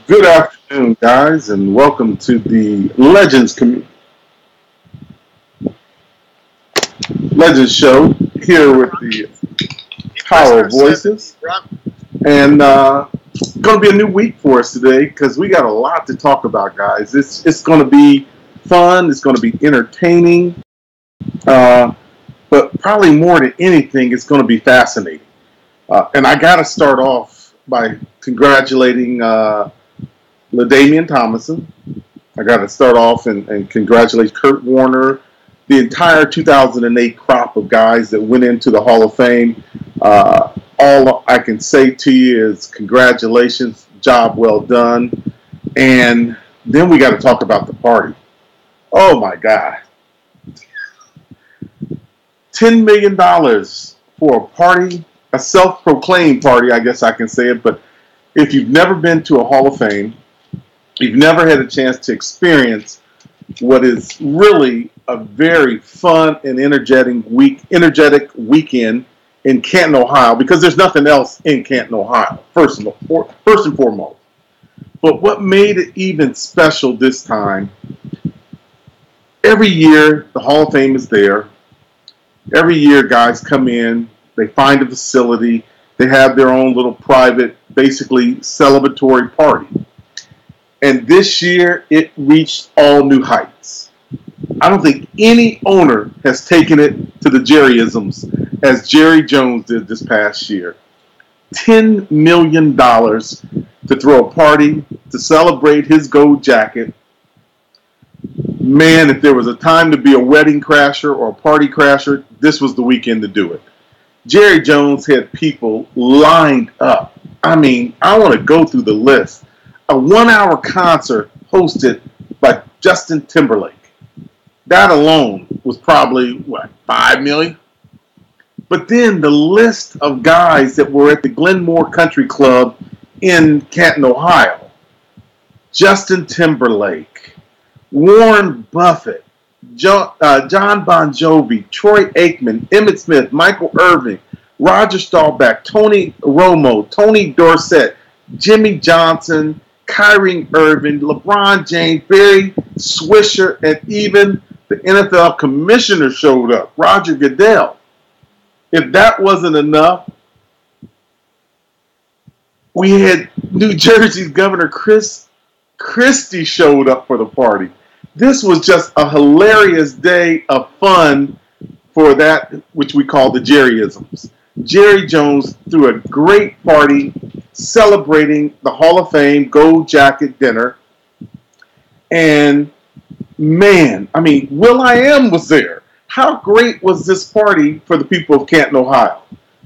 Good afternoon, guys, and welcome to the Legends Show here with the Power Voices. And going to be a new week for us today because we got a lot to talk about, guys. It's going to be fun. It's going to be entertaining. But probably more than anything, it's going to be fascinating. And I got to start off by congratulating LaDainian Tomlinson. I got to start off and congratulate Kurt Warner, the entire 2008 crop of guys that went into the Hall of Fame. All I can say to you is congratulations, job well done. And then we got to talk about the party. Oh my God. $10 million for a party, a self-proclaimed party, I guess I can say it. But if you've never been to a Hall of Fame, you've never had a chance to experience what is really a very fun and energetic weekend in Canton, Ohio, because there's nothing else in Canton, Ohio, first and foremost. But what made it even special this time, every year the Hall of Fame is there. Every year guys come in, they find a facility, they have their own little private, basically celebratory party. And this year, it reached all new heights. I don't think any owner has taken it to the Jerryisms as Jerry Jones did this past year. $10 million to throw a party to celebrate his gold jacket. Man, if there was a time to be a wedding crasher or a party crasher, this was the weekend to do it. Jerry Jones had people lined up. I mean, I want to go through the list. A 1-hour concert hosted by Justin Timberlake. That alone was probably, $5 million? But then the list of guys that were at the Glenmore Country Club in Canton, Ohio. Justin Timberlake, Warren Buffett, John Bon Jovi, Troy Aikman, Emmett Smith, Michael Irving, Roger Staubach, Tony Romo, Tony Dorsett, Jimmy Johnson, Kyrie Irving, LeBron James, Barry Swisher, and even the NFL commissioner showed up, Roger Goodell. If that wasn't enough, we had New Jersey's Governor Chris Christie showed up for the party. This was just a hilarious day of fun for that which we call the Jerryisms. Jerry Jones threw a great party celebrating the Hall of Fame Gold Jacket dinner. And man, I mean, will.i.am was there. How great was this party for the people of Canton, Ohio?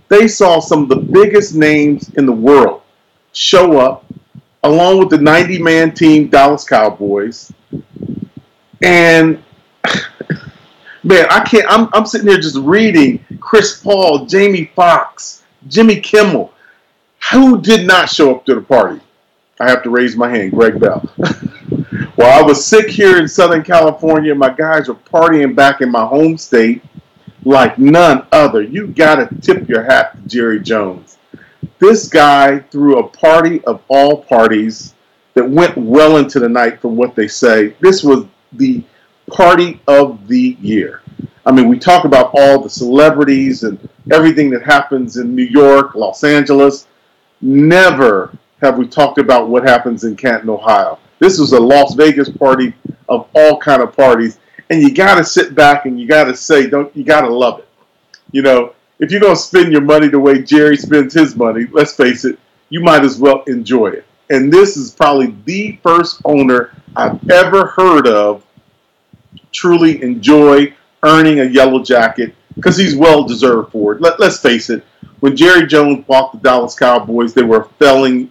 They saw some of the biggest names in the world show up, along with the 90-man team Dallas Cowboys. And man, I'm sitting here just reading Chris Paul, Jamie Foxx, Jimmy Kimmel. Who did not show up to the party? I have to raise my hand, Greg Bell. While I was sick here in Southern California, my guys were partying back in my home state like none other. You got to tip your hat to Jerry Jones. This guy threw a party of all parties that went well into the night from what they say. This was the party of the year. I mean, we talk about all the celebrities and everything that happens in New York, Los Angeles. Never have we talked about what happens in Canton, Ohio. This was a Las Vegas party of all kind of parties. And you got to sit back and you got to say, you got to love it. You know, if you're going to spend your money the way Jerry spends his money, let's face it, you might as well enjoy it. And this is probably the first owner I've ever heard of truly enjoy earning a yellow jacket because he's well deserved for it. Let's face it, when Jerry Jones bought the Dallas Cowboys, they were a failing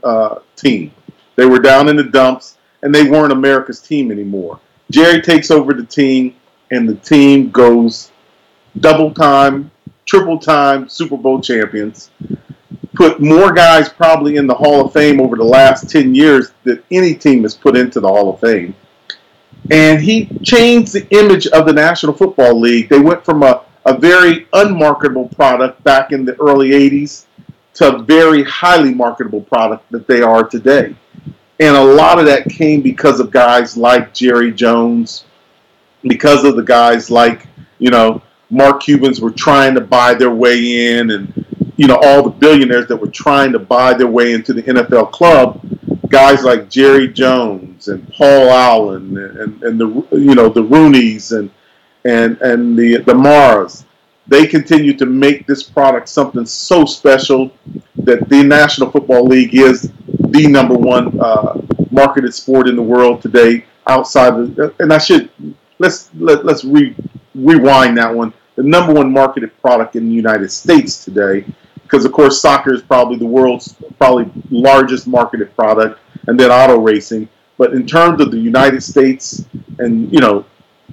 team. They were down in the dumps, and they weren't America's team anymore. Jerry takes over the team, and the team goes double time, triple time Super Bowl champions. Put more guys probably in the Hall of Fame over the last 10 years that any team has put into the Hall of Fame. And he changed the image of the National Football League. They went from a very unmarketable product back in the early 80s to a very highly marketable product that they are today. And a lot of that came because of guys like Jerry Jones, because of the guys like, Mark Cubans were trying to buy their way in, and, all the billionaires that were trying to buy their way into the NFL club, guys like Jerry Jones and Paul Allen and the, the Rooneys and the Maras, they continue to make this product something so special that the National Football League is the number one marketed sport in the world today. Outside of, and let's rewind that one. The number one marketed product in the United States today, because of course soccer is probably the world's largest marketed product, and then auto racing. But in terms of the United States and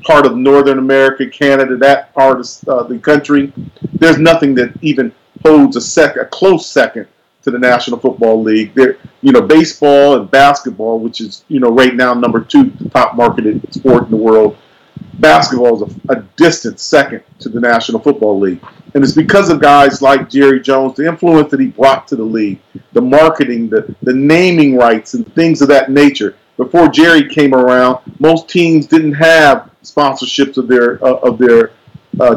part of Northern America, Canada, that part of the country, there's nothing that even holds a close second to the National Football League. There, baseball and basketball, which is right now number 2, the top marketed sport in the world. Basketball is a distant second to the National Football League, and it's because of guys like Jerry Jones, the influence that he brought to the league, the marketing, the naming rights, and things of that nature. Before Jerry came around, most teams didn't have sponsorships of their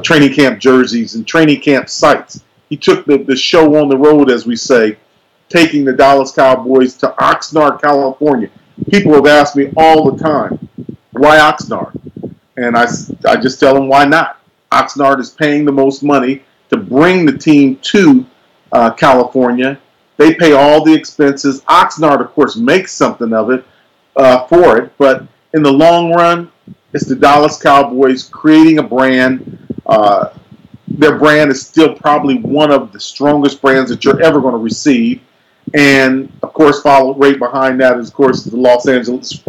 training camp jerseys and training camp sites. He took the show on the road, as we say, taking the Dallas Cowboys to Oxnard, California. People have asked me all the time, why Oxnard? And I just tell them, why not? Oxnard is paying the most money to bring the team to California. They pay all the expenses. Oxnard, of course, makes something of it for it, but in the long run, it's the Dallas Cowboys creating a brand. Their brand is still probably one of the strongest brands that you're ever going to receive. And, of course, followed right behind that is, of course, the Los Angeles,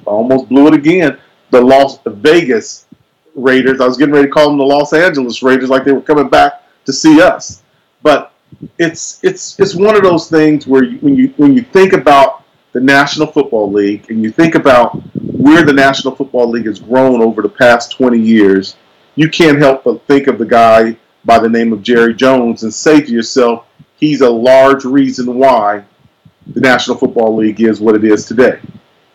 almost blew it again, the Las Vegas Raiders. I was getting ready to call them the Los Angeles Raiders, like they were coming back to see us. But it's one of those things where when you think about the National Football League and you think about where the National Football League has grown over the past 20 years, you can't help but think of the guy by the name of Jerry Jones and say to yourself, he's a large reason why the National Football League is what it is today.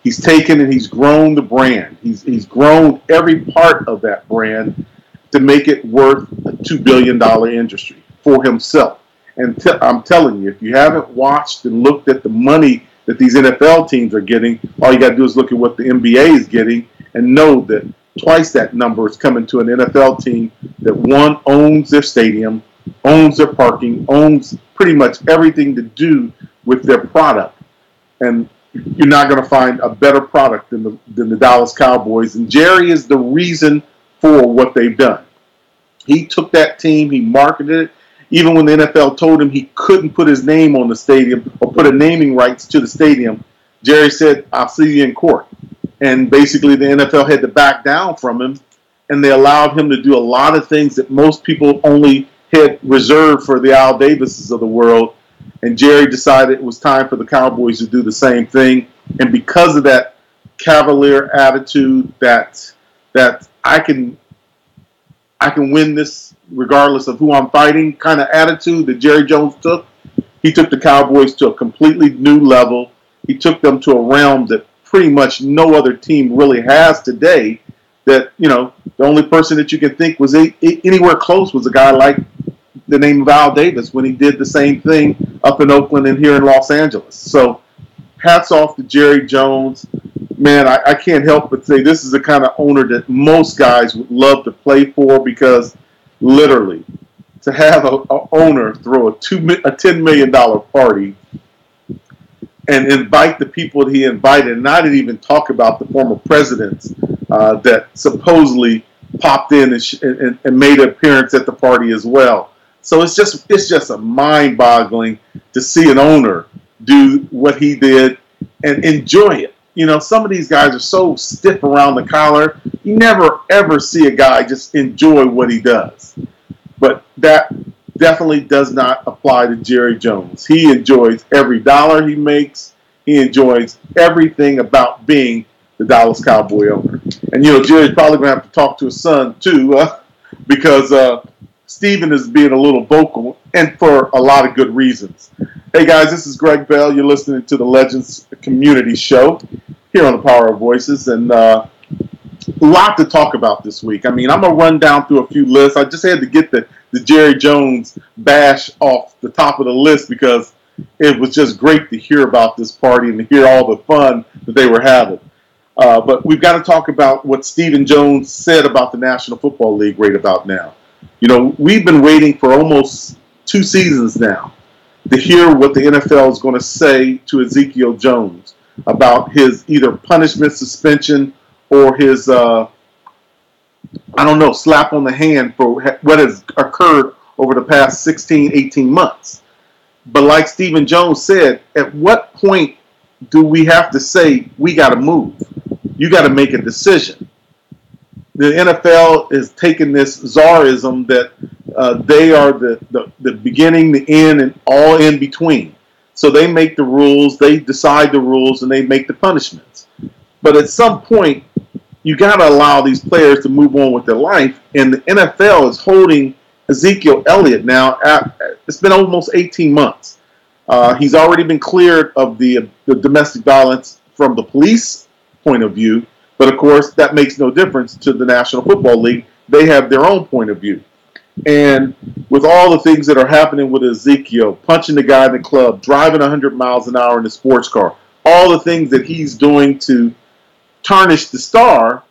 He's taken and he's grown the brand. He's grown every part of that brand to make it worth a $2 billion industry for himself. And I'm telling you, if you haven't watched and looked at the money that these NFL teams are getting, all you got to do is look at what the NBA is getting and know that twice that number is coming to an NFL team that, one, owns their stadium, owns their parking, owns pretty much everything to do with their product. And you're not going to find a better product than the Dallas Cowboys. And Jerry is the reason for what they've done. He took that team, he marketed it. Even when the NFL told him he couldn't put his name on the stadium or put a naming rights to the stadium, Jerry said, I'll see you in court. And basically the NFL had to back down from him, and they allowed him to do a lot of things that most people only had reserved for the Al Davises of the world. And Jerry decided it was time for the Cowboys to do the same thing. And because of that cavalier attitude that I can win this regardless of who I'm fighting kind of attitude that Jerry Jones took, he took the Cowboys to a completely new level. He took them to a realm that pretty much no other team really has today. That, the only person that you can think was anywhere close was a guy like the name of Al Davis when he did the same thing up in Oakland and here in Los Angeles. So hats off to Jerry Jones. Man, I can't help but say this is the kind of owner that most guys would love to play for, because literally to have a owner throw a $10 million party and invite the people that he invited, and I didn't even talk about the former presidents that supposedly popped in and made an appearance at the party as well. So it's just a mind-boggling to see an owner do what he did and enjoy it. Some of these guys are so stiff around the collar. You never, ever see a guy just enjoy what he does. But that definitely does not apply to Jerry Jones. He enjoys every dollar he makes. He enjoys everything about being the Dallas Cowboy owner. And, Jerry's probably going to have to talk to his son, too, because Stephen is being a little vocal, and for a lot of good reasons. Hey guys, this is Greg Bell. You're listening to the Legends Community Show here on the Power of Voices, and a lot to talk about this week. I mean, I'm going to run down through a few lists. I just had to get the Jerry Jones bash off the top of the list because it was just great to hear about this party and to hear all the fun that they were having. But we've got to talk about what Stephen Jones said about the National Football League right about now. You know, we've been waiting for almost 2 seasons now to hear what the NFL is going to say to Ezekiel Jones about his either punishment, suspension, or his, slap on the hand for what has occurred over the past 16, 18 months. But like Stephen Jones said, at what point do we have to say we got to move? You got to make a decision. The NFL is taking this czarism that they are the beginning, the end, and all in between. So they make the rules, they decide the rules, and they make the punishments. But at some point, you got to allow these players to move on with their life. And the NFL is holding Ezekiel Elliott now. It's been almost 18 months. He's already been cleared of the domestic violence from the police point of view. But, of course, that makes no difference to the National Football League. They have their own point of view. And with all the things that are happening with Ezekiel, punching the guy in the club, driving 100 miles an hour in a sports car, all the things that he's doing to tarnish the star,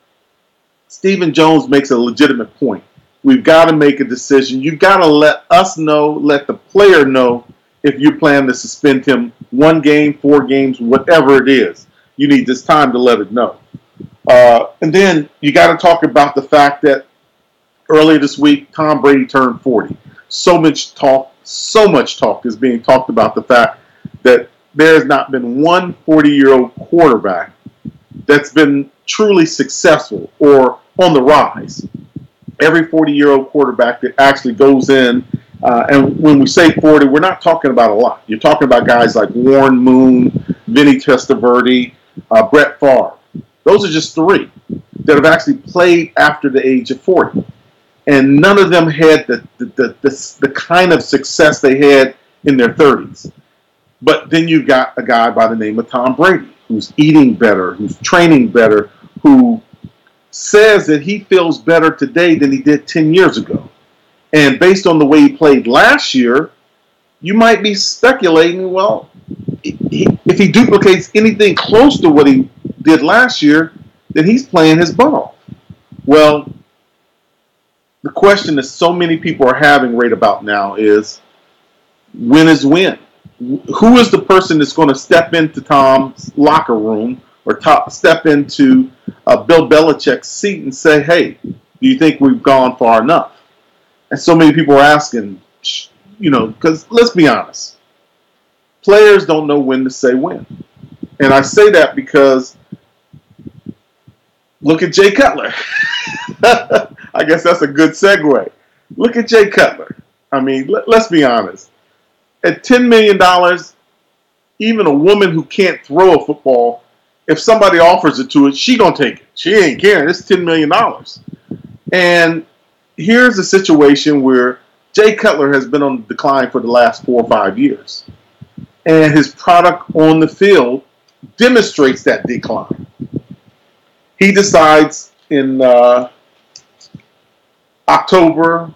Stephen Jones makes a legitimate point. We've got to make a decision. You've got to let us know, let the player know if you plan to suspend him 1 game, 4 games, whatever it is. You need this time to let it know. And then you got to talk about the fact that earlier this week, Tom Brady turned 40. So much talk is being talked about the fact that there has not been one 40-year-old quarterback that's been truly successful or on the rise. Every 40-year-old quarterback that actually goes in, and when we say 40, we're not talking about a lot. You're talking about guys like Warren Moon, Vinny Testaverde, Brett Favre. Those are just 3 that have actually played after the age of 40. And none of them had the kind of success they had in their 30s. But then you've got a guy by the name of Tom Brady, who's eating better, who's training better, who says that he feels better today than he did 10 years ago. And based on the way he played last year, you might be speculating, well, if he duplicates anything close to what he did last year, then he's playing his butt off. Well, the question that so many people are having right about now is, when is when? Who is the person that's going to step into Tom's locker room or step into Bill Belichick's seat and say, hey, do you think we've gone far enough? And so many people are asking, because let's be honest, players don't know when to say when. And I say that because look at Jay Cutler. I guess that's a good segue. Look at Jay Cutler. I mean, let's be honest. At $10 million, even a woman who can't throw a football, if somebody offers it to her, she gonna take it. She ain't caring. It's $10 million. And here's a situation where Jay Cutler has been on the decline for the last 4 or 5 years. And his product on the field demonstrates that decline. He decides in October,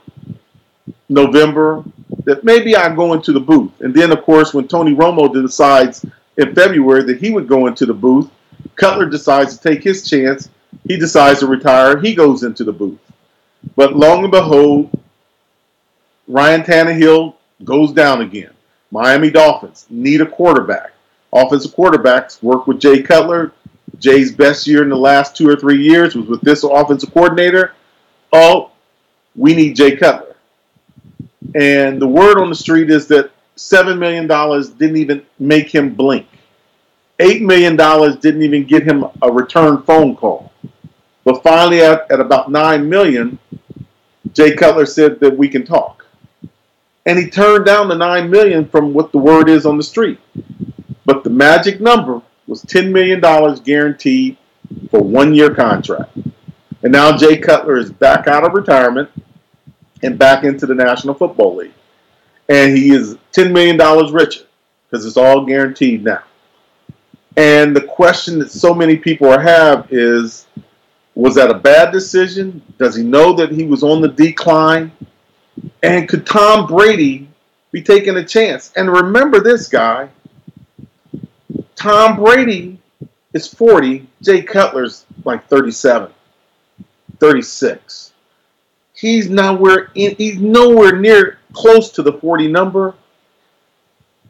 November, that maybe I go into the booth. And then, of course, when Tony Romo decides in February that he would go into the booth, Cutler decides to take his chance. He decides to retire. He goes into the booth. But long and behold, Ryan Tannehill goes down again. Miami Dolphins need a quarterback. Offensive quarterbacks work with Jay Cutler. Jay's best year in the last 2 or 3 years was with this offensive coordinator. Oh, we need Jay Cutler. And the word on the street is that $7 million didn't even make him blink. $8 million didn't even get him a return phone call. But finally, at about $9 million, Jay Cutler said that we can talk. And he turned down the $9 million from what the word is on the street. But the magic number was $10 million guaranteed for 1 year contract. And now Jay Cutler is back out of retirement. and back into the National Football League. And he is $10 million richer because it's all guaranteed now. And the question that so many people have is, was that a bad decision? Does he know that he was on the decline? And could Tom Brady be taking a chance? And remember this, guy. Tom Brady is 40. Jay Cutler's like 37, 36. He's nowhere near close to the 40 number.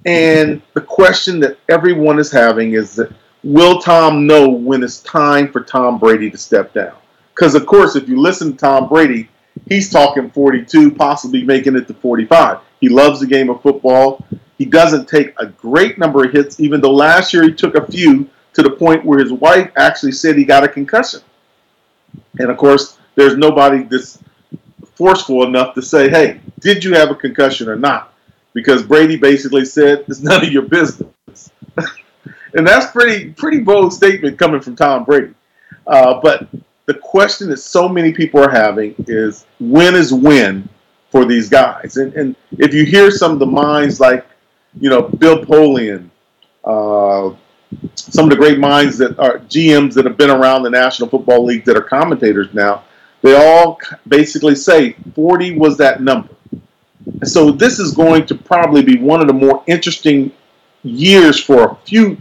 And the question that everyone is having is that, will Tom know when it's time for Tom Brady to step down? Because, of course, if you listen to Tom Brady, he's talking 42, possibly making it to 45. He loves the game of football. He doesn't take a great number of hits, even though last year he took a few to the point where his wife actually said he got a concussion. And, of course, there's nobody that's forceful enough to say, hey, did you have a concussion or not? Because Brady basically said, it's none of your business. And that's pretty bold statement coming from Tom Brady. But the question that so many people are having is, when is when for these guys? And if you hear some of the minds like, Bill Polian, some of the great minds that are GMs that have been around the National Football League that are commentators now, they all basically say 40 was that number. And so this is going to probably be one of the more interesting years for a few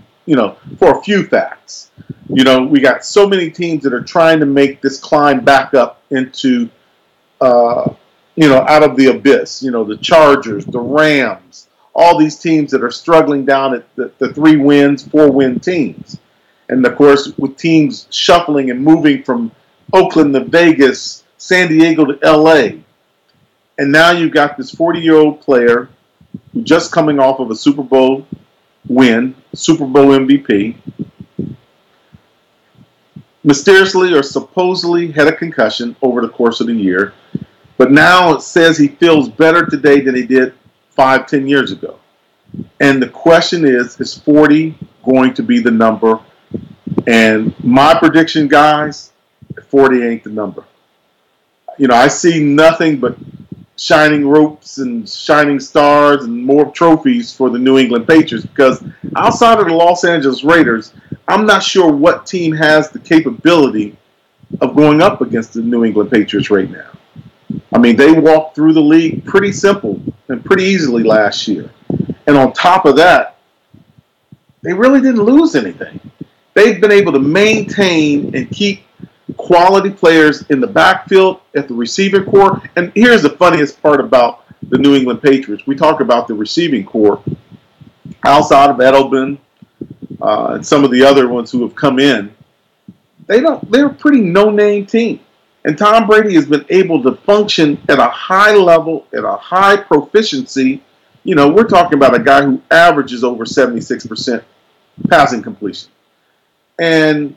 facts. We got so many teams that are trying to make this climb back up into, out of the abyss. The Chargers, the Rams, all these teams that are struggling down at the 3-win, 4-win teams. And, of course, with teams shuffling and moving from Oakland to Vegas, San Diego to L.A., and now you've got this 40-year-old player who just coming off of a Super Bowl win, Super Bowl MVP, mysteriously or supposedly had a concussion over the course of the year, but now it says he feels better today than he did 5-10 years ago. And the question is 40 going to be the number? And my prediction, guys, 40 ain't the number. I see nothing but shining ropes and shining stars and more trophies for the New England Patriots, because outside of the Los Angeles Raiders, I'm not sure what team has the capability of going up against the New England Patriots right now. I mean, they walked through the league pretty simple and pretty easily last year. And on top of that, they really didn't lose anything. They've been able to maintain and keep quality players in the backfield, at the receiving corps. And here's the funniest part about the New England Patriots. We talk about the receiving corps. Outside of Edelman and some of the other ones who have come in, they're a pretty no-name team. And Tom Brady has been able to function at a high level, at a high proficiency. We're talking about a guy who averages over 76% passing completion. And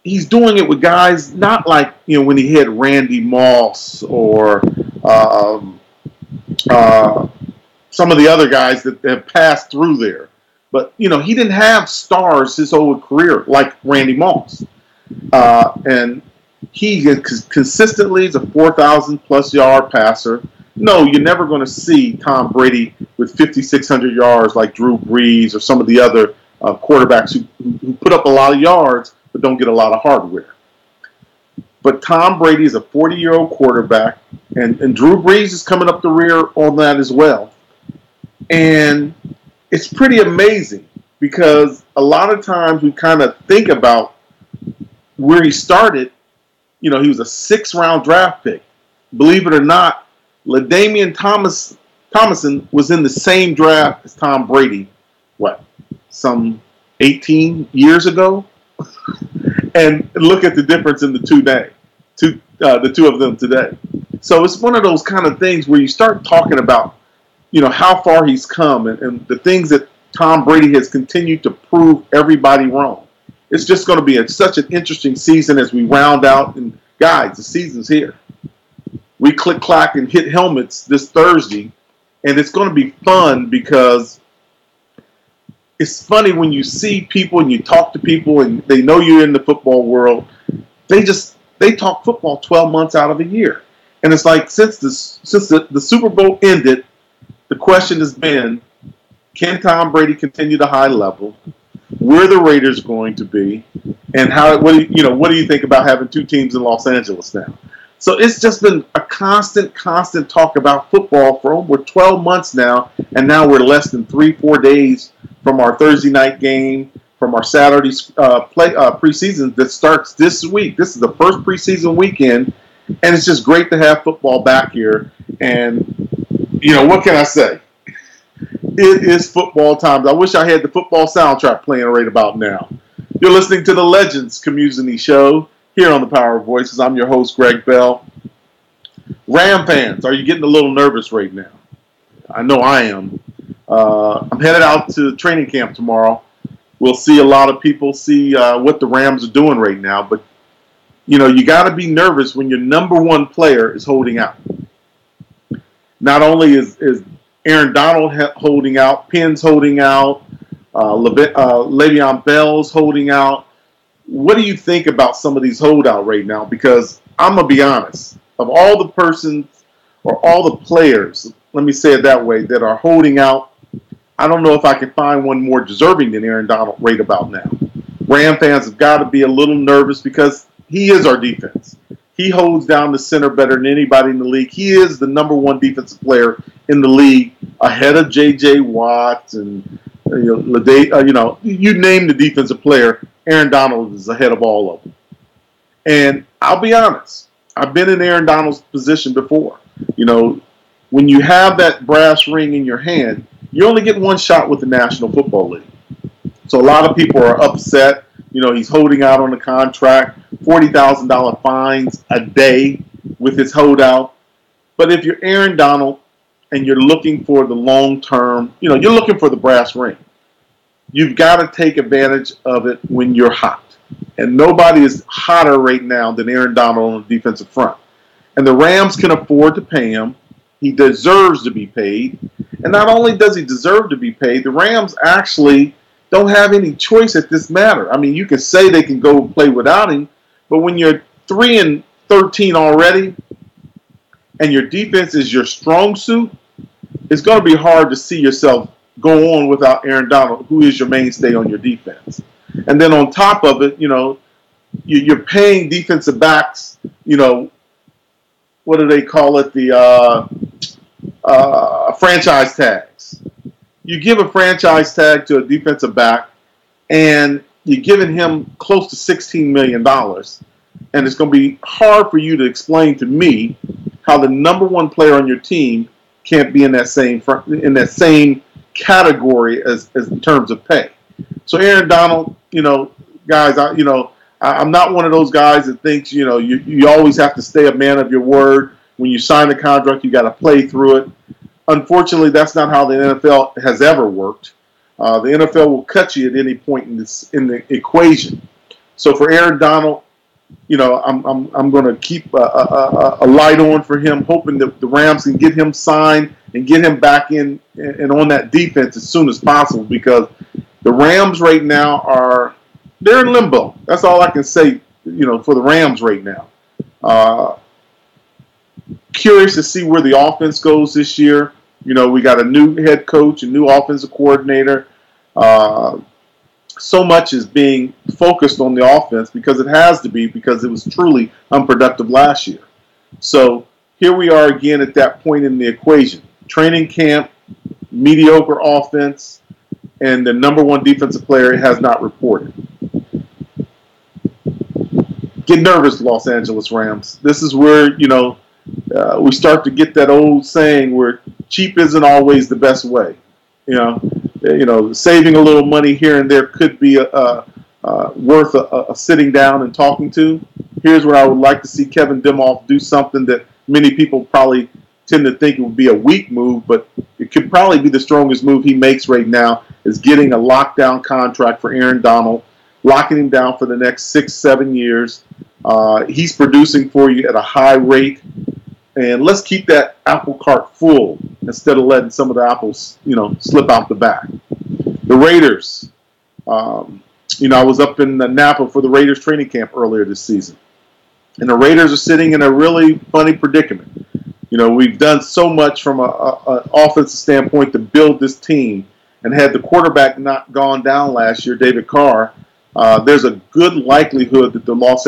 he's doing it with guys not like, when he hit Randy Moss or some of the other guys that have passed through there. But, he didn't have stars his whole career like Randy Moss. And he consistently is a 4,000-plus yard passer. No, you're never going to see Tom Brady with 5,600 yards like Drew Brees or some of the other quarterbacks who put up a lot of yards but don't get a lot of hardware. But Tom Brady is a 40-year-old quarterback, and Drew Brees is coming up the rear on that as well. And it's pretty amazing because a lot of times we kind of think about where he started. He was a 6th-round draft pick. Believe it or not, LaDainian Tomlinson was in the same draft as Tom Brady, some 18 years ago? And look at the difference in the two of them today. So it's one of those kind of things where you start talking about, how far he's come and the things that Tom Brady has continued to prove everybody wrong. It's just going to be such an interesting season as we round out. And guys, the season's here. We click, clack, and hit helmets this Thursday, and it's going to be fun because it's funny when you see people and you talk to people and they know you're in the football world. They talk football 12 months out of the year. And it's like since the Super Bowl ended, the question has been, can Tom Brady continue the high level? Where the Raiders going to be, and what do you think about having two teams in Los Angeles now? So it's just been a constant talk about football for over 12 months now, and now we're less than 3-4 days from our Thursday night game, from our Saturday preseason that starts this week. This is the first preseason weekend, and it's just great to have football back here. And what can I say? It is football time. I wish I had the football soundtrack playing right about now. You're listening to the Legends Community Show here on the Power of Voices. I'm your host, Greg Bell. Ram fans, are you getting a little nervous right now? I know I am. I'm headed out to training camp tomorrow. We'll see a lot of people see what the Rams are doing right now. But, you got to be nervous when your number one player is holding out. Not only is Aaron Donald holding out, Penn's holding out, Le'Veon Bell's holding out. What do you think about some of these holdout right now? Because I'm going to be honest, of all the persons or all the players, let me say it that way, that are holding out, I don't know if I can find one more deserving than Aaron Donald right about now. Ram fans have got to be a little nervous because he is our defense. He holds down the center better than anybody in the league. He is the number one defensive player in the league, ahead of J.J. Watt and you name the defensive player. Aaron Donald is ahead of all of them. And I'll be honest, I've been in Aaron Donald's position before. When you have that brass ring in your hand, you only get one shot with the National Football League. So a lot of people are upset. He's holding out on the contract, $40,000 fines a day with his holdout. But if you're Aaron Donald and you're looking for the long term, you're looking for the brass ring. You've got to take advantage of it when you're hot. And nobody is hotter right now than Aaron Donald on the defensive front. And the Rams can afford to pay him. He deserves to be paid. And not only does he deserve to be paid, the Rams actually don't have any choice at this matter. I mean, you can say they can go play without him, but when you're 3-13 already and your defense is your strong suit, it's going to be hard to see yourself go on without Aaron Donald, who is your mainstay on your defense. And then on top of it, you're paying defensive backs, what do they call it? The franchise tags. You give a franchise tag to a defensive back, and you're giving him close to $16 million. And it's going to be hard for you to explain to me how the number one player on your team can't be in that same category as in terms of pay. So Aaron Donald, guys, I'm not one of those guys that thinks, you always have to stay a man of your word. When you sign the contract, you got to play through it. Unfortunately, that's not how the NFL has ever worked. The NFL will cut you at any point in the equation. So for Aaron Donald, I'm going to keep a light on for him, hoping that the Rams can get him signed and get him back in and on that defense as soon as possible, because the Rams right now they're in limbo. That's all I can say, for the Rams right now. Curious to see where the offense goes this year. We got a new head coach, a new offensive coordinator. So much is being focused on the offense because it has to be, because it was truly unproductive last year. So here we are again at that point in the equation. Training camp, mediocre offense, and the number one defensive player has not reported. Get nervous, Los Angeles Rams. This is where, we start to get that old saying where cheap isn't always the best way. Saving a little money here and there could be worth a sitting down and talking to. Here's where I would like to see Kevin Demoff do something that many people probably tend to think it would be a weak move, but it could probably be the strongest move he makes right now, is getting a lockdown contract for Aaron Donald, locking him down for the next 6-7 years. He's producing for you at a high rate. And let's keep that apple cart full instead of letting some of the apples, slip out the back. The Raiders. I was up in Napa for the Raiders training camp earlier this season. And the Raiders are sitting in a really funny predicament. You know, we've done so much from an offensive standpoint to build this team, and had the quarterback not gone down last year, David Carr, there's a good likelihood that the Las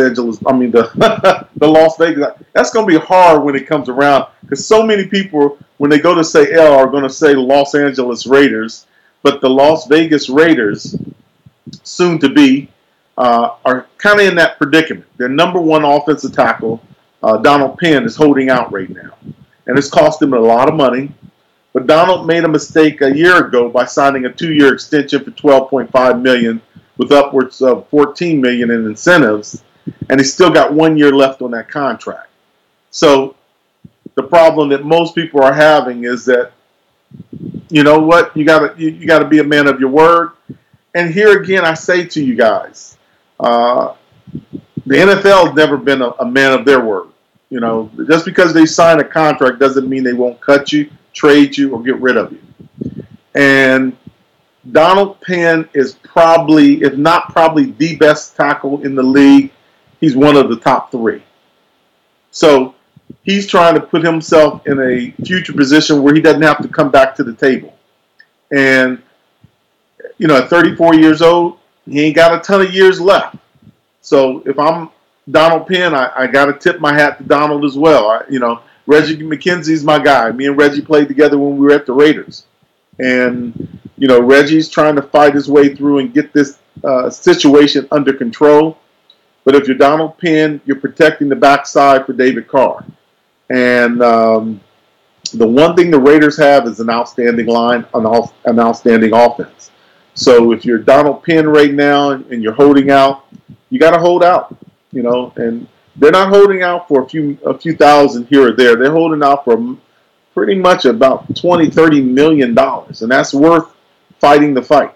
Vegas, that's going to be hard when it comes around, because so many people, when they go to say L, are going to say Los Angeles Raiders, but the Las Vegas Raiders, soon to be, are kind of in that predicament. Their number one offensive tackle, Donald Penn, is holding out right now, and it's cost him a lot of money. But Donald made a mistake a year ago by signing a 2-year extension for $12.5 million with upwards of $14 million in incentives, and he's still got 1 year left on that contract. So the problem that most people are having is that, you know what, you gotta be a man of your word. And here again, I say to you guys, the NFL has never been a man of their word. You know, just because they sign a contract doesn't mean they won't cut you, trade you, or get rid of you. And Donald Penn is probably, if not probably, the best tackle in the league. He's one of the top 3. So he's trying to put himself in a future position where he doesn't have to come back to the table. And, you know, at 34 years old, he ain't got a ton of years left. So if I'm Donald Penn, I got to tip my hat to Donald as well. Reggie McKenzie's my guy. Me and Reggie played together when we were at the Raiders. And, you know, Reggie's trying to fight his way through and get this situation under control. But if you're Donald Penn, you're protecting the backside for David Carr. And the one thing the Raiders have is an outstanding line, an outstanding offense. So if you're Donald Penn right now and you're holding out, you got to hold out, you know. And they're not holding out for a few thousand here or there. They're holding out for pretty much about $20-30 million, and that's worth fighting the fight.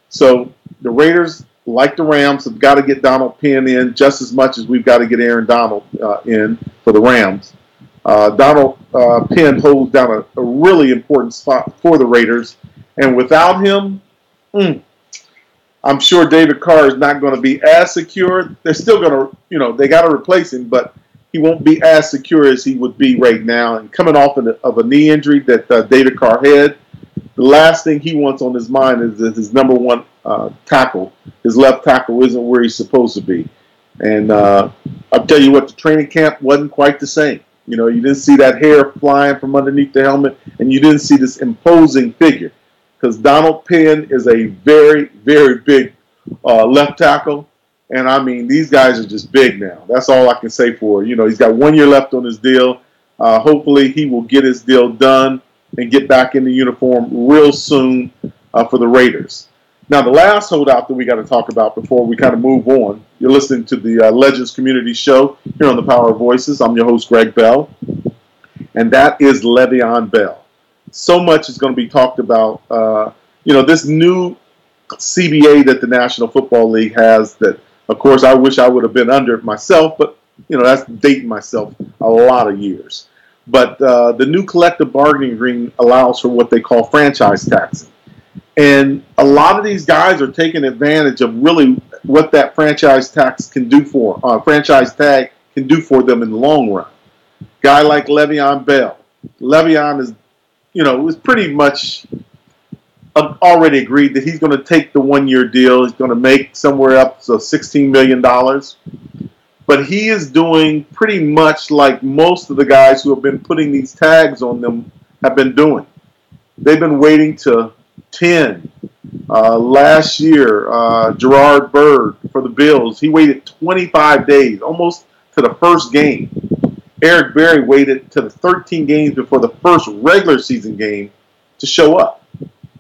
So the Raiders, like the Rams, have got to get Donald Penn in just as much as we've got to get Aaron Donald in for the Rams. Donald Penn holds down a really important spot for the Raiders, and without him, I'm sure David Carr is not going to be as secure. They're still going to, you know, they got to replace him, but he won't be as secure as he would be right now. And coming off of a knee injury that David Carr had, the last thing he wants on his mind is that his number one tackle, his left tackle, isn't where he's supposed to be. And I'll tell you what, the training camp wasn't quite the same. You know, you didn't see that hair flying from underneath the helmet, and you didn't see this imposing figure. Because Donald Penn is a very, very big left tackle. And, I mean, these guys are just big now. That's all I can say for it. You know, he's got 1 year left on his deal. Hopefully he will get his deal done and get back in the uniform real soon for the Raiders. Now, the last holdout that we got to talk about before we kind of move on, you're listening to the Legends Community Show here on the Power of Voices. I'm your host, Greg Bell. And that is Le'Veon Bell. So much is going to be talked about. This new CBA that the National Football League has that, of course, I wish I would have been under it myself, but, you know, that's dating myself a lot of years. But the new collective bargaining agreement allows for what they call franchise taxing. And a lot of these guys are taking advantage of really what that franchise tax can do franchise tag can do for them in the long run. Guy like Le'Veon Bell. Le'Veon is, you know, was pretty much already agreed that he's going to take the 1 year deal. He's going to make somewhere up to $16 million. But he is doing pretty much like most of the guys who have been putting these tags on them have been doing. They've been waiting to 10. Last year, Gerard Bird for the Bills, he waited 25 days, almost to the first game. Eric Berry waited to the 13 games before the first regular season game to show up.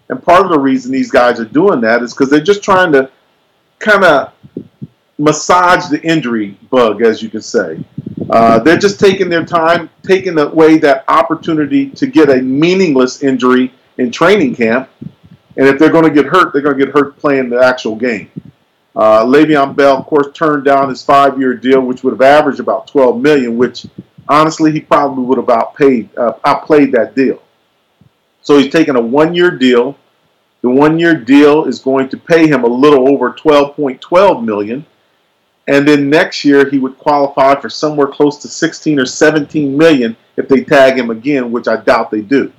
And part of the reason these guys are doing that is because they're just trying to kind of massage the injury bug, as you can say. They're just taking their time, taking away that opportunity to get a meaningless injury in training camp. And if they're going to get hurt, they're going to get hurt playing the actual game. Le'Veon Bell, of course, turned down his 5-year deal, which would have averaged about $12 million, which honestly he probably would have outplayed that deal. So he's taking a 1 year deal. The 1 year deal is going to pay him a little over $12.12 million. And then next year he would qualify for somewhere close to 16 or 17 million if they tag him again, which I doubt they do.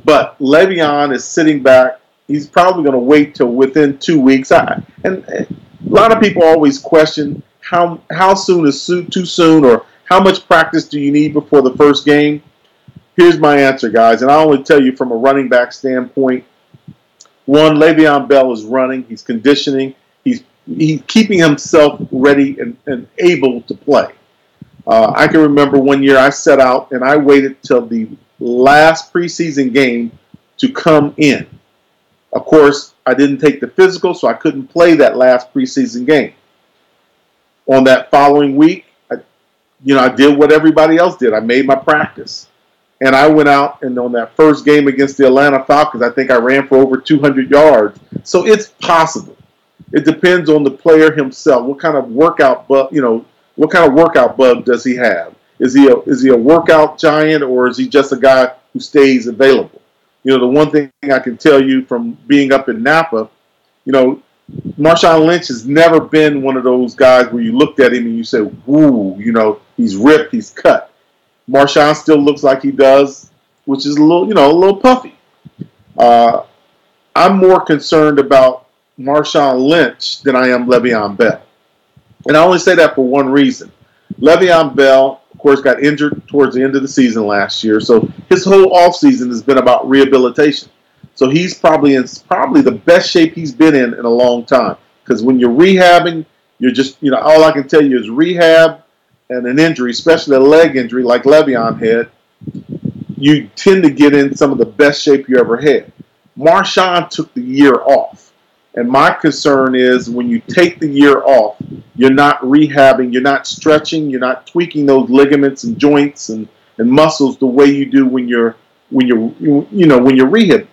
But Le'Veon is sitting back. He's probably going to wait till within 2 weeks. And a lot of people always question how soon is too soon, or how much practice do you need before the first game. Here's my answer, guys, and I only tell you from a running back standpoint. One, Le'Veon Bell is running. He's conditioning. He's keeping himself ready and able to play. I can remember one year I set out and I waited till the last preseason game to come in. Of course, I didn't take the physical, so I couldn't play that last preseason game. On that following week, I did what everybody else did. I made my practice. And I went out, and on that first game against the Atlanta Falcons, I think I ran for over 200 yards. So it's possible. It depends on the player himself. What kind of workout bug does he have? Is he a workout giant, or is he just a guy who stays available? The one thing I can tell you from being up in Napa, Marshawn Lynch has never been one of those guys where you looked at him and you said, "Woo, he's ripped, he's cut." Marshawn still looks like he does, which is a little puffy. I'm more concerned about Marshawn Lynch than I am Le'Veon Bell. And I only say that for one reason. Le'Veon Bell, of course, got injured towards the end of the season last year, so his whole offseason has been about rehabilitation. So he's probably in the best shape he's been in a long time. Because when you're rehabbing, you're just, all I can tell you is rehab and an injury, especially a leg injury like Le'Veon had, you tend to get in some of the best shape you ever had. Marshawn took the year off. And my concern is when you take the year off, you're not rehabbing, you're not stretching, you're not tweaking those ligaments and joints and muscles the way you do when you're rehabilitating.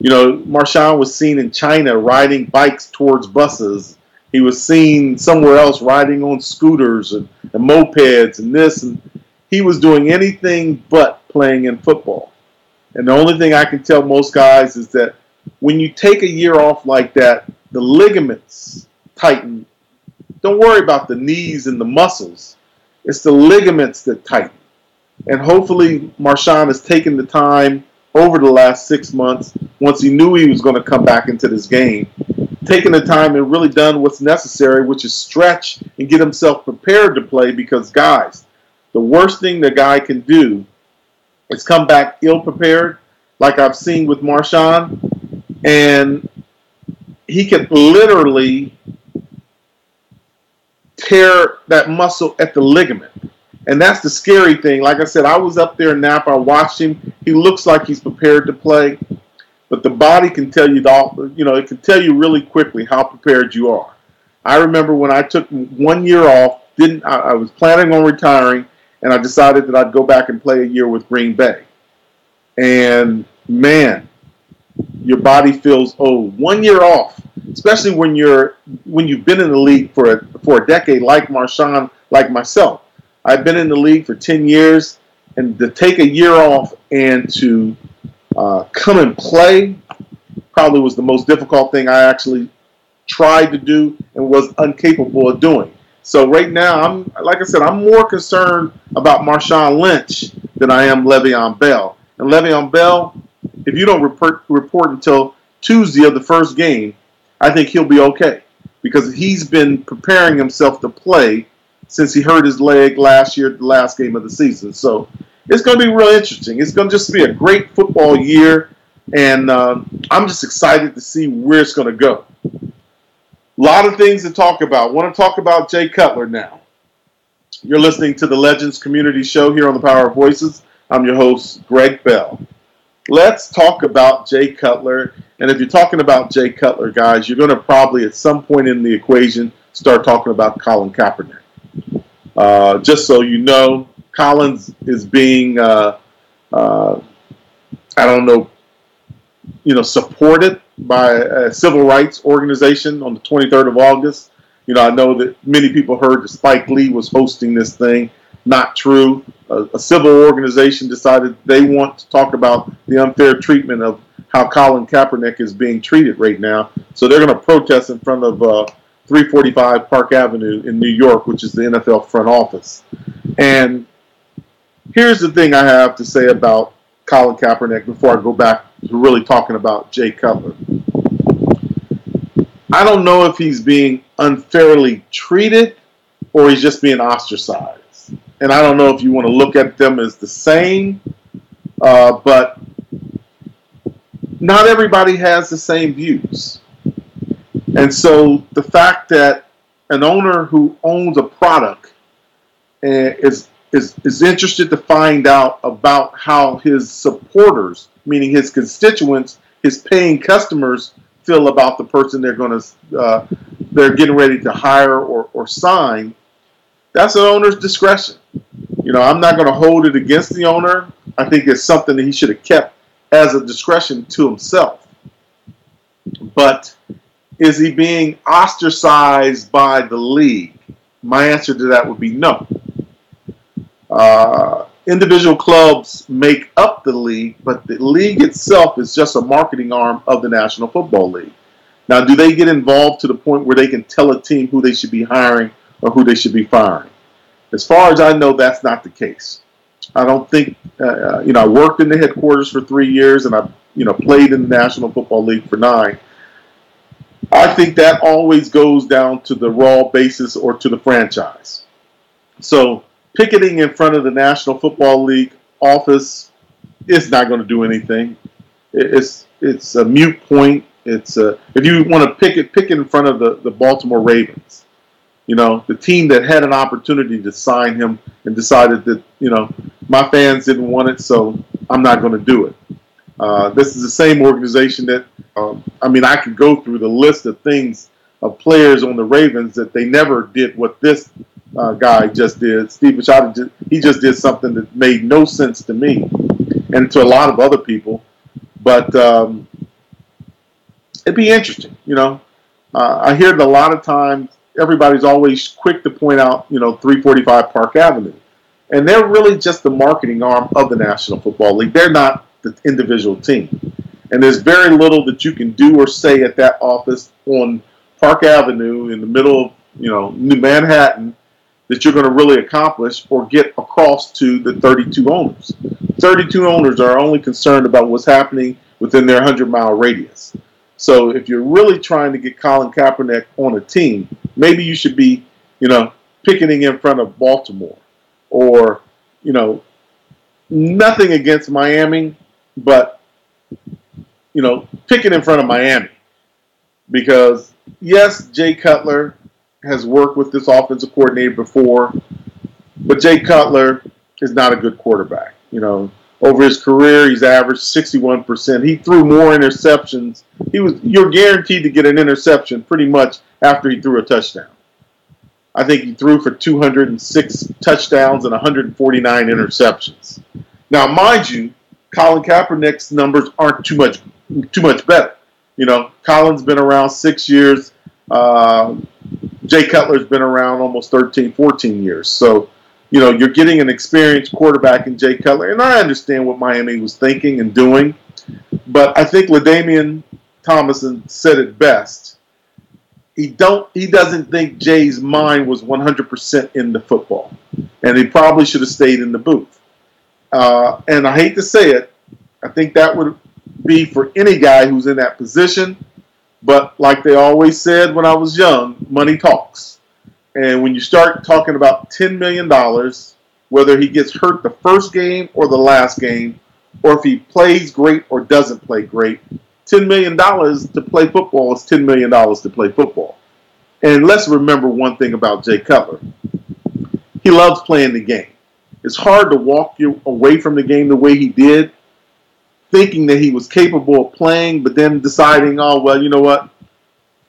Marshawn was seen in China riding bikes towards buses. He was seen somewhere else riding on scooters and mopeds and this, and he was doing anything but playing in football. And the only thing I can tell most guys is that when you take a year off like that, the ligaments tighten. Don't worry about the knees and the muscles. It's the ligaments that tighten. And hopefully Marshawn has taken the time over the last 6 months, once he knew he was going to come back into this game, taking the time and really done what's necessary, which is stretch and get himself prepared to play. Because, guys, the worst thing the guy can do is come back ill-prepared, like I've seen with Marshawn, and he can literally tear that muscle at the ligament. And that's the scary thing. Like I said, I was up there in Napa. I watched him. He looks like he's prepared to play. But the body can tell you, it can tell you really quickly how prepared you are. I remember when I took 1 year off, I was planning on retiring, and I decided that I'd go back and play a year with Green Bay. And, man, your body feels old. 1 year off, especially when you've been in the league for a decade, like Marshawn, like myself. I've been in the league for 10 years, and to take a year off and to come and play probably was the most difficult thing I actually tried to do and was incapable of doing. So right now, I'm more concerned about Marshawn Lynch than I am Le'Veon Bell. And Le'Veon Bell, if you don't report until Tuesday of the first game, I think he'll be okay, because he's been preparing himself to play since he hurt his leg last year, the last game of the season. So it's going to be real interesting. It's going to just be a great football year, and I'm just excited to see where it's going to go. A lot of things to talk about. I want to talk about Jay Cutler now. You're listening to the Legends Community Show here on the Power of Voices. I'm your host, Greg Bell. Let's talk about Jay Cutler. And if you're talking about Jay Cutler, guys, you're going to probably at some point in the equation start talking about Colin Kaepernick. Just so you know, Collins is being, supported by a civil rights organization on the 23rd of August. I know that many people heard that Spike Lee was hosting this thing. Not true. A civil organization decided they want to talk about the unfair treatment of how Colin Kaepernick is being treated right now. So they're going to protest in front of 345 Park Avenue in New York, which is the NFL front office. And here's the thing I have to say about Colin Kaepernick before I go back to really talking about Jay Cutler. I don't know if he's being unfairly treated or he's just being ostracized. And I don't know if you want to look at them as the same, but not everybody has the same views. And so the fact that an owner who owns a product is interested to find out about how his supporters, meaning his constituents, his paying customers, feel about the person they're getting ready to hire or sign, that's an owner's discretion. I'm not going to hold it against the owner. I think it's something that he should have kept as a discretion to himself. But is he being ostracized by the league? My answer to that would be no. Individual clubs make up the league, but the league itself is just a marketing arm of the National Football League. Now, do they get involved to the point where they can tell a team who they should be hiring or who they should be firing? As far as I know, that's not the case. I don't think, I worked in the headquarters for 3 years and I, played in the National Football League for 9. I think that always goes down to the raw basis or to the franchise. So picketing in front of the National Football League office is not going to do anything. It's a moot point. If you want to picket in front of the Baltimore Ravens. The team that had an opportunity to sign him and decided that, my fans didn't want it, so I'm not going to do it. This is the same organization that, I could go through the list of things of players on the Ravens that they never did what this guy just did. Steve Bisciotti, he just did something that made no sense to me and to a lot of other people. But it'd be interesting, I hear it a lot of times. Everybody's always quick to point out, 345 Park Avenue. And they're really just the marketing arm of the National Football League. They're not the individual team. And there's very little that you can do or say at that office on Park Avenue in the middle of, New Manhattan that you're going to really accomplish or get across to the 32 owners. 32 owners are only concerned about what's happening within their 100-mile radius. So if you're really trying to get Colin Kaepernick on a team, maybe you should be, picketing in front of Baltimore or, nothing against Miami, but, picket in front of Miami. Because, yes, Jay Cutler has worked with this offensive coordinator before, but Jay Cutler is not a good quarterback. Over his career, he's averaged 61%. He threw more interceptions. You're guaranteed to get an interception pretty much after he threw a touchdown. I think he threw for 206 touchdowns and 149 interceptions. Now, mind you, Colin Kaepernick's numbers aren't too much better. Colin's been around 6 years. Jay Cutler's been around almost 13, 14 years. So, you're getting an experienced quarterback in Jay Cutler. And I understand what Miami was thinking and doing. But I think LaDainian Tomlinson said it best. He doesn't think Jay's mind was 100% in the football. And he probably should have stayed in the booth. And I hate to say it, I think that would be for any guy who's in that position. But like they always said when I was young, money talks. And when you start talking about $10 million, whether he gets hurt the first game or the last game, or if he plays great or doesn't play great, $10 million to play football is $10 million to play football. And let's remember one thing about Jay Cutler. He loves playing the game. It's hard to walk you away from the game the way he did, thinking that he was capable of playing, but then deciding, oh, well, you know what?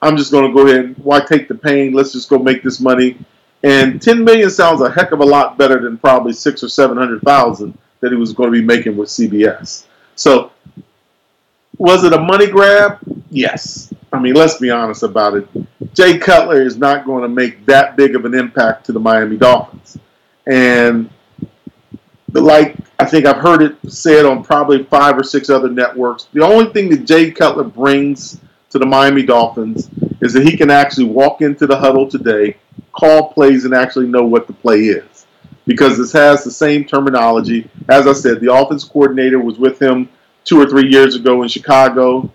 I'm just going to go ahead. Why take the pain? Let's just go make this money. And $10 million sounds a heck of a lot better than probably $600,000 or $700,000 that he was going to be making with CBS. So, was it a money grab? Yes. Let's be honest about it. Jay Cutler is not going to make that big of an impact to the Miami Dolphins. And I think I've heard it said on probably 5 or 6 other networks, the only thing that Jay Cutler brings to to the Miami Dolphins is that he can actually walk into the huddle today, call plays, and actually know what the play is. Because this has the same terminology. As I said, the offense coordinator was with him 2 or 3 years ago in Chicago.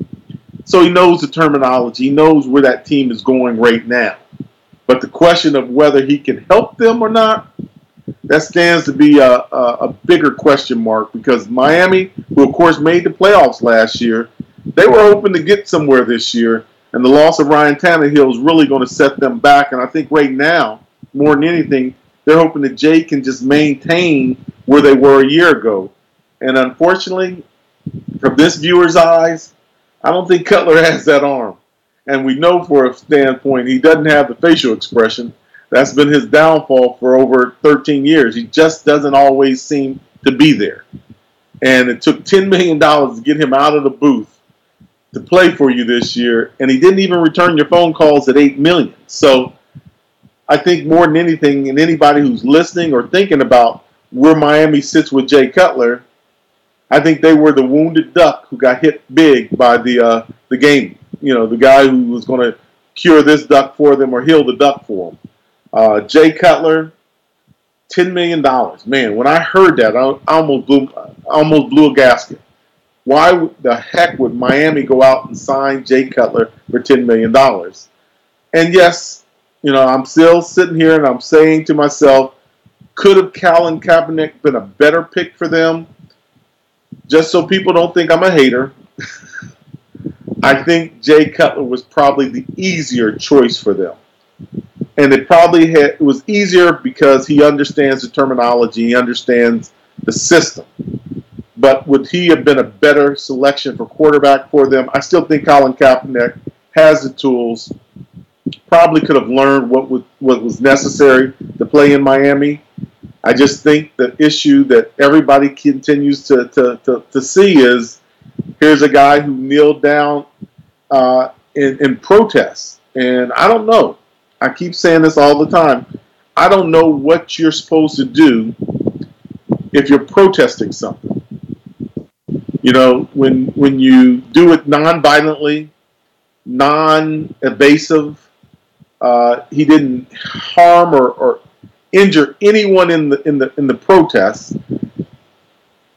So he knows the terminology. He knows where that team is going right now. But the question of whether he can help them or not, that stands to be a bigger question mark, because Miami, who of course made the playoffs last year, they were hoping to get somewhere this year, and the loss of Ryan Tannehill is really going to set them back. And I think right now, more than anything, they're hoping that Jay can just maintain where they were a year ago. And unfortunately, from this viewer's eyes, I don't think Cutler has that arm. And we know for a standpoint, he doesn't have the facial expression. That's been his downfall for over 13 years. He just doesn't always seem to be there. And it took $10 million to get him out of the booth to play for you this year, and he didn't even return your phone calls at $8 million. So I think more than anything, and anybody who's listening or thinking about where Miami sits with Jay Cutler, I think they were the wounded duck who got hit big by the game. You know, the guy who was going to cure this duck for them or heal the duck for them. Jay Cutler, $10 million. Man, when I heard that, I almost blew a gasket. Why the heck would Miami go out and sign Jay Cutler for $10 million? And yes, you know, I'm still sitting here and I'm saying to myself, could have Colin Kaepernick been a better pick for them? Just so people don't think I'm a hater, I think Jay Cutler was probably the easier choice for them. And it was easier because he understands the terminology, he understands the system. But would he have been a better selection for quarterback for them? I still think Colin Kaepernick has the tools, probably could have learned what was necessary to play in Miami. I just think the issue that everybody continues to see is, here's a guy who kneeled down in protest. And I don't know. I keep saying this all the time. I don't know what you're supposed to do if you're protesting something. You know, when you do it non-violently, non-evasive, he didn't harm or injure anyone in the protests,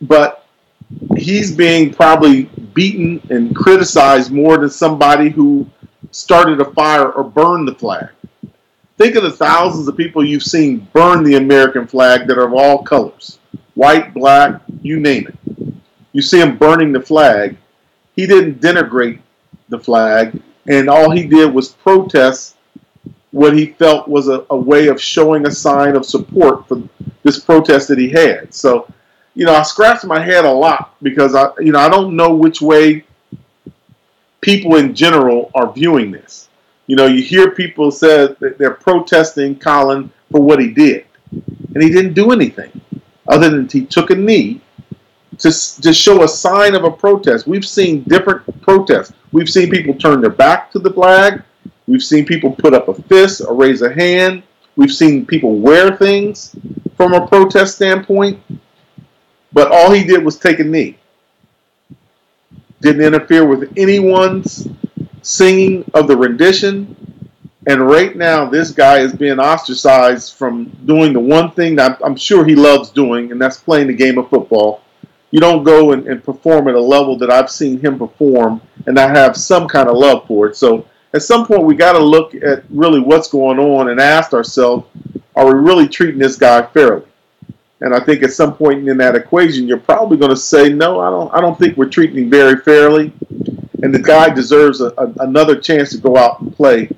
but he's being probably beaten and criticized more than somebody who started a fire or burned the flag. Think of the thousands of people you've seen burn the American flag that are of all colors, white, black, you name it. You see him burning the flag. He didn't denigrate the flag, and all he did was protest what he felt was a way of showing a sign of support for this protest that he had. So, you know, I scratched my head a lot because I don't know which way people in general are viewing this. You know, you hear people say that they're protesting Colin for what he did, and he didn't do anything other than he took a knee to show a sign of a protest. We've seen different protests. We've seen people turn their back to the flag. We've seen people put up a fist or raise a hand. We've seen people wear things from a protest standpoint. But all he did was take a knee. Didn't interfere with anyone's singing of the rendition. And right now, this guy is being ostracized from doing the one thing that I'm sure he loves doing, and that's playing the game of football. You don't go and perform at a level that I've seen him perform and not have some kind of love for it. So at some point, we got to look at really what's going on and ask ourselves, are we really treating this guy fairly? And I think at some point in that equation, you're probably going to say, no, I don't think we're treating him very fairly. And the guy deserves another chance to go out and play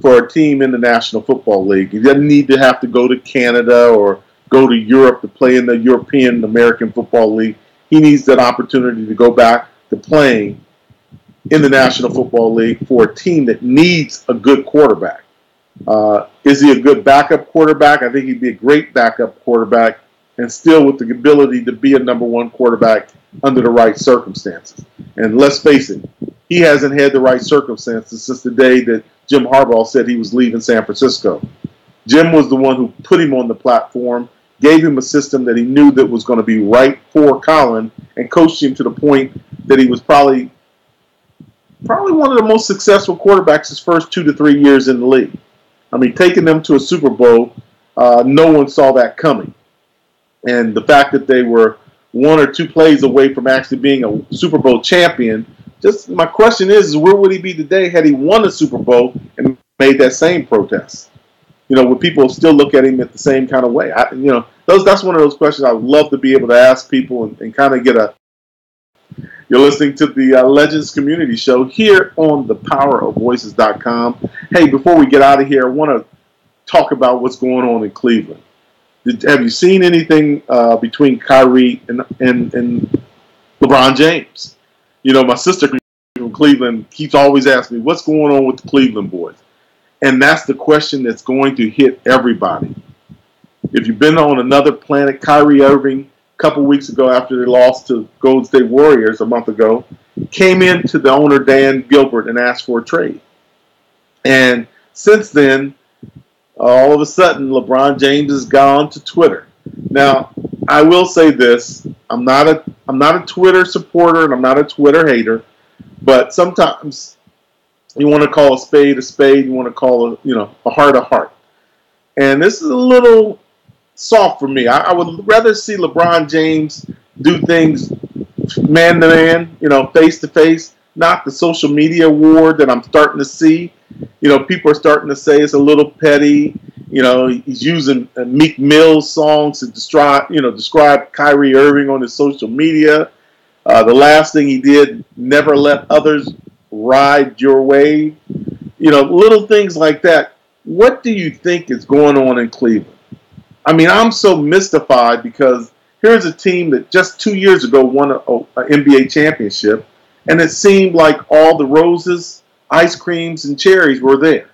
for a team in the National Football League. He doesn't need to have to go to Canada or go to Europe to play in the European American Football League. He needs that opportunity to go back to playing in the National Football League for a team that needs a good quarterback. Is he a good backup quarterback? I think he'd be a great backup quarterback and still with the ability to be a number one quarterback under the right circumstances. And let's face it, he hasn't had the right circumstances since the day that Jim Harbaugh said he was leaving San Francisco. Jim was the one who put him on the platform, gave him a system that he knew that was going to be right for Colin, and coached him to the point that he was probably probably one of the most successful quarterbacks his first 2 to 3 years in the league. I mean, taking them to a Super Bowl, no one saw that coming. And the fact that they were 1 or 2 plays away from actually being a Super Bowl champion, just my question is where would he be today had he won a Super Bowl and made that same protest? Would people still look at him at the same kind of way? That's one of those questions I would love to be able to ask people and kind of get a. You're listening to the Legends Community Show here on thepowerofvoices.com. Hey, before we get out of here, I want to talk about what's going on in Cleveland. Have you seen anything between Kyrie and LeBron James? My sister from Cleveland keeps always asking me, what's going on with the Cleveland boys? And that's the question that's going to hit everybody. If you've been on another planet, Kyrie Irving, a couple weeks ago after they lost to Golden State Warriors a month ago, came in to the owner, Dan Gilbert, and asked for a trade. And since then, all of a sudden, LeBron James has gone to Twitter. Now, I will say this: I'm not a Twitter supporter, and I'm not a Twitter hater. But sometimes you want to call a spade. You want to call a heart a heart. And this is a little soft for me. I would rather see LeBron James do things man to man, face to face, not the social media war that I'm starting to see. People are starting to say it's a little petty. He's using Meek Mill's songs to describe Kyrie Irving on his social media. The last thing he did, never let others ride your wave. Little things like that. What do you think is going on in Cleveland? I mean, I'm so mystified because here's a team that just 2 years ago won an NBA championship, and it seemed like all the roses, ice creams, and cherries were there.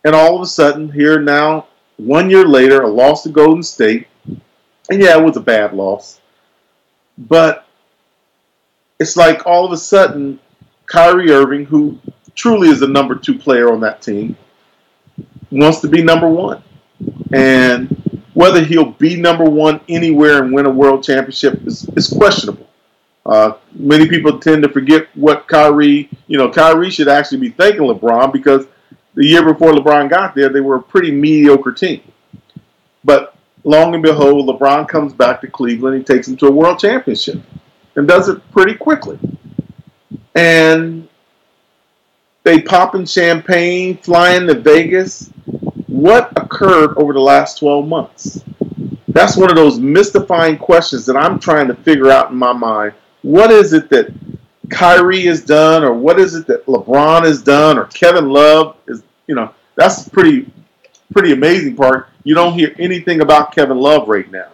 And all of a sudden, here now, 1 year later, a loss to Golden State. And yeah, it was a bad loss. But it's like all of a sudden, Kyrie Irving, who truly is the number 2 player on that team, wants to be number 1. And whether he'll be number 1 anywhere and win a world championship is questionable. Many people tend to forget what Kyrie should actually be thanking LeBron because the year before LeBron got there, they were a pretty mediocre team. But long and behold, LeBron comes back to Cleveland. He takes them to a world championship and does it pretty quickly. And they popping champagne, flying to Vegas. What occurred over the last 12 months? That's one of those mystifying questions that I'm trying to figure out in my mind. What is it that Kyrie has done, or what is it that LeBron has done, or Kevin Love is? That's the pretty amazing part. You don't hear anything about Kevin Love right now,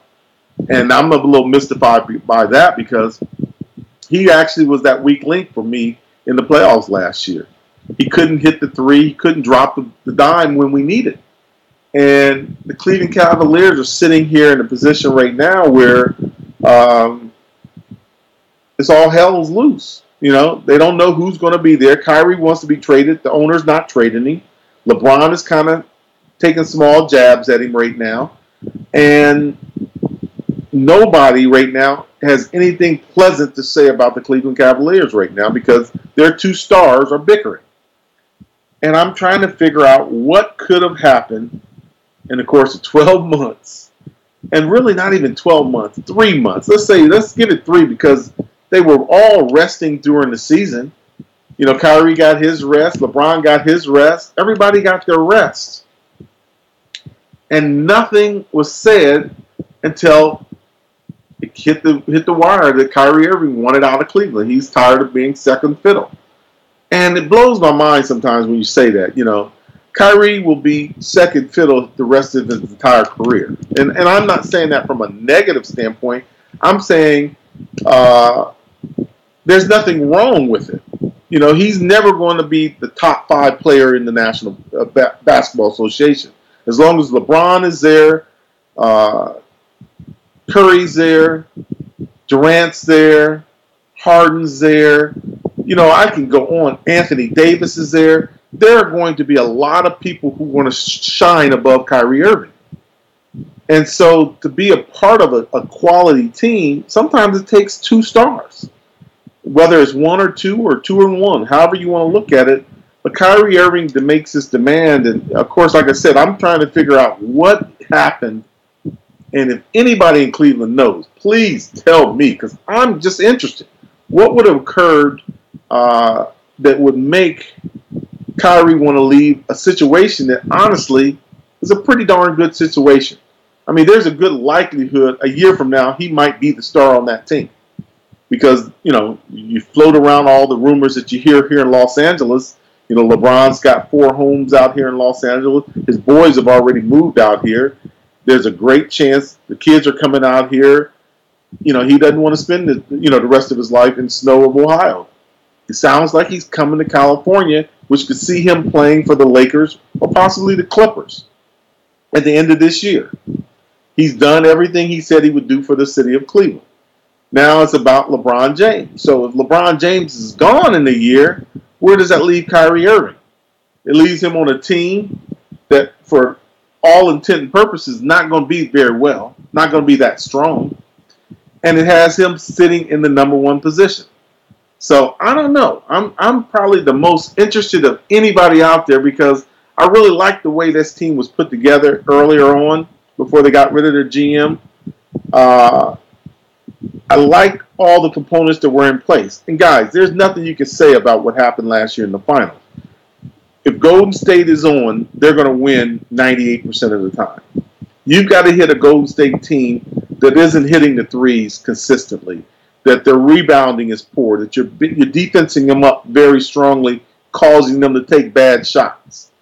and I'm a little mystified by that because he actually was that weak link for me in the playoffs last year. He couldn't hit the three. He couldn't drop the dime when we needed. And the Cleveland Cavaliers are sitting here in a position right now where it's all hell's loose. They don't know who's going to be there. Kyrie wants to be traded. The owner's not trading him. LeBron is kind of taking small jabs at him right now. And nobody right now has anything pleasant to say about the Cleveland Cavaliers right now because their 2 stars are bickering. And I'm trying to figure out what could have happened in the course of 12 months. And really not even 12 months, 3 months. Let's give it 3 because they were all resting during the season. Kyrie got his rest. LeBron got his rest. Everybody got their rest. And nothing was said until it hit the wire that Kyrie Irving wanted out of Cleveland. He's tired of being second fiddle. And it blows my mind sometimes when you say that. Kyrie will be second fiddle the rest of his entire career. And I'm not saying that from a negative standpoint. I'm saying there's nothing wrong with it. He's never going to be the top 5 player in the National Basketball Association. As long as LeBron is there, Curry's there, Durant's there, Harden's there. I can go on. Anthony Davis is there. There are going to be a lot of people who want to shine above Kyrie Irving. And so to be a part of a quality team, sometimes it takes 2 stars. whether it's 1 or 2 and 1, however you want to look at it. But Kyrie Irving makes this demand, and of course, like I said, I'm trying to figure out what happened. And if anybody in Cleveland knows, please tell me, because I'm just interested. What would have occurred that would make Kyrie want to leave a situation that honestly is a pretty darn good situation? I mean, there's a good likelihood a year from now he might be the star on that team. Because, you float around all the rumors that you hear here in Los Angeles. LeBron's got 4 homes out here in Los Angeles. His boys have already moved out here. There's a great chance the kids are coming out here. He doesn't want to spend the rest of his life in snow of Ohio. It sounds like he's coming to California, which could see him playing for the Lakers or possibly the Clippers at the end of this year. He's done everything he said he would do for the city of Cleveland. Now it's about LeBron James. So if LeBron James is gone in a year, where does that leave Kyrie Irving? It leaves him on a team that, for all intent and purposes, not going to be very well, not going to be that strong. And it has him sitting in the number 1 position. So I don't know. I'm probably the most interested of anybody out there because I really like the way this team was put together earlier on before they got rid of their GM. I like all the components that were in place. And guys, there's nothing you can say about what happened last year in the finals. If Golden State is on, they're going to win 98% of the time. You've got to hit a Golden State team that isn't hitting the threes consistently, that their rebounding is poor, that you're defensing them up very strongly, causing them to take bad shots.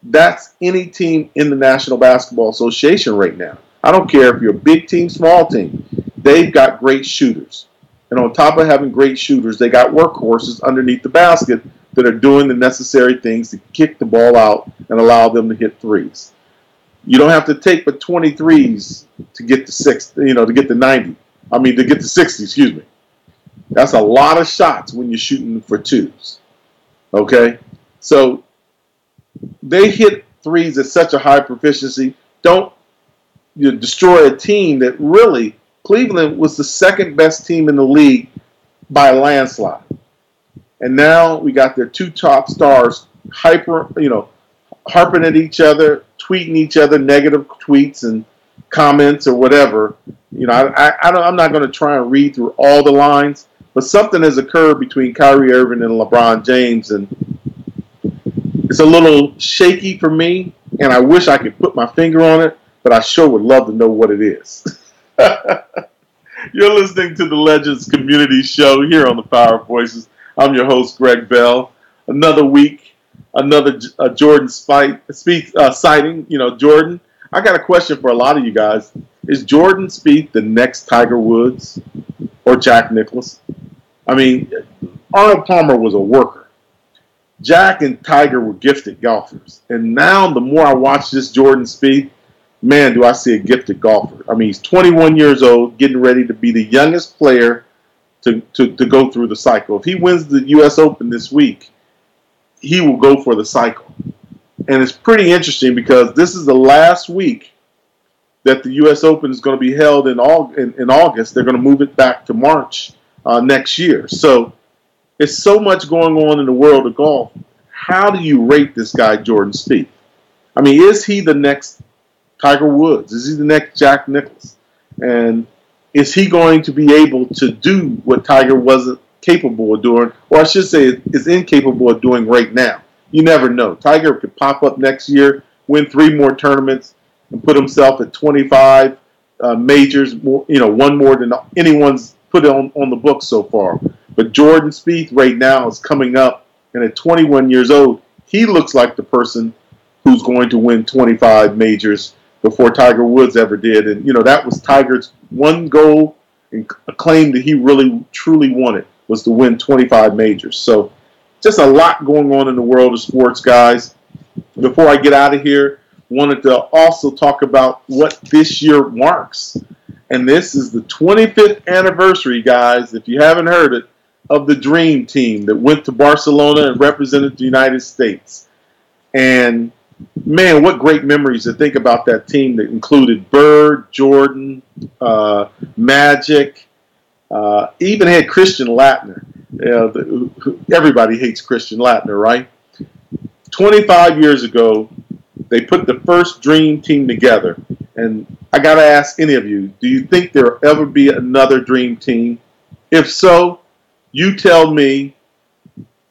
That's any team in the National Basketball Association right now. I don't care if you're a big team, small team. They've got great shooters. And on top of having great shooters, they got workhorses underneath the basket that are doing the necessary things to kick the ball out and allow them to hit threes. You don't have to take but 23s to get to get to 90. To get to 60, excuse me. That's a lot of shots when you're shooting for 2s. Okay? So they hit threes at such a high proficiency. Don't destroy a team that really, Cleveland was the second best team in the league by a landslide. And now we got their 2 top stars harping at each other, tweeting each other negative tweets and comments or whatever. I'm not going to try and read through all the lines, but something has occurred between Kyrie Irving and LeBron James, and it's a little shaky for me, and I wish I could put my finger on it, but I sure would love to know what it is. You're listening to the Legends Community Show here on the Power of Voices. I'm your host, Greg Bell. Another week, another Jordan sighting. Jordan, I got a question for a lot of you guys. Is Jordan Spieth the next Tiger Woods or Jack Nicklaus? Arnold Palmer was a worker. Jack and Tiger were gifted golfers. And now the more I watch this Jordan Spieth, man, do I see a gifted golfer. He's 21 years old, getting ready to be the youngest player to go through the cycle. If he wins the U.S. Open this week, he will go for the cycle. And it's pretty interesting because this is the last week that the U.S. Open is going to be held in August. They're going to move it back to March next year. So it's so much going on in the world of golf. How do you rate this guy, Jordan Spieth? Is he the next Tiger Woods? Is he the next Jack Nicklaus? And is he going to be able to do what Tiger wasn't capable of doing, or I should say is incapable of doing right now? You never know. Tiger could pop up next year, win 3 more tournaments, and put himself at 25 majors, one more than anyone's put on the books so far. But Jordan Spieth right now is coming up, and at 21 years old, he looks like the person who's going to win 25 majors before Tiger Woods ever did. And, that was Tiger's one goal and a claim that he really, truly wanted, was to win 25 majors. So just a lot going on in the world of sports, guys. Before I get out of here, wanted to also talk about what this year marks. And this is the 25th anniversary, guys, if you haven't heard it, of the Dream Team that went to Barcelona and represented the United States. And man, what great memories to think about that team that included Bird, Jordan, Magic, even had Christian Laettner. Yeah, everybody hates Christian Laettner, right? 25 years ago, they put the first dream team together. And I got to ask any of you, do you think there'll ever be another dream team? If so, you tell me.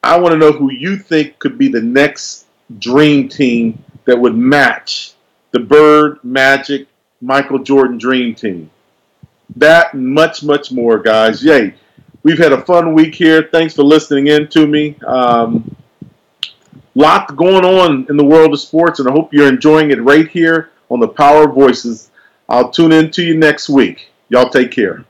I want to know who you think could be the next dream team that would match the Bird, Magic, Michael Jordan dream team. That and much, much more, guys. Yay. We've had a fun week here. Thanks for listening in to me. Lot going on in the world of sports, and I hope you're enjoying it right here on the Power of Voices. I'll tune in to you next week. Y'all take care.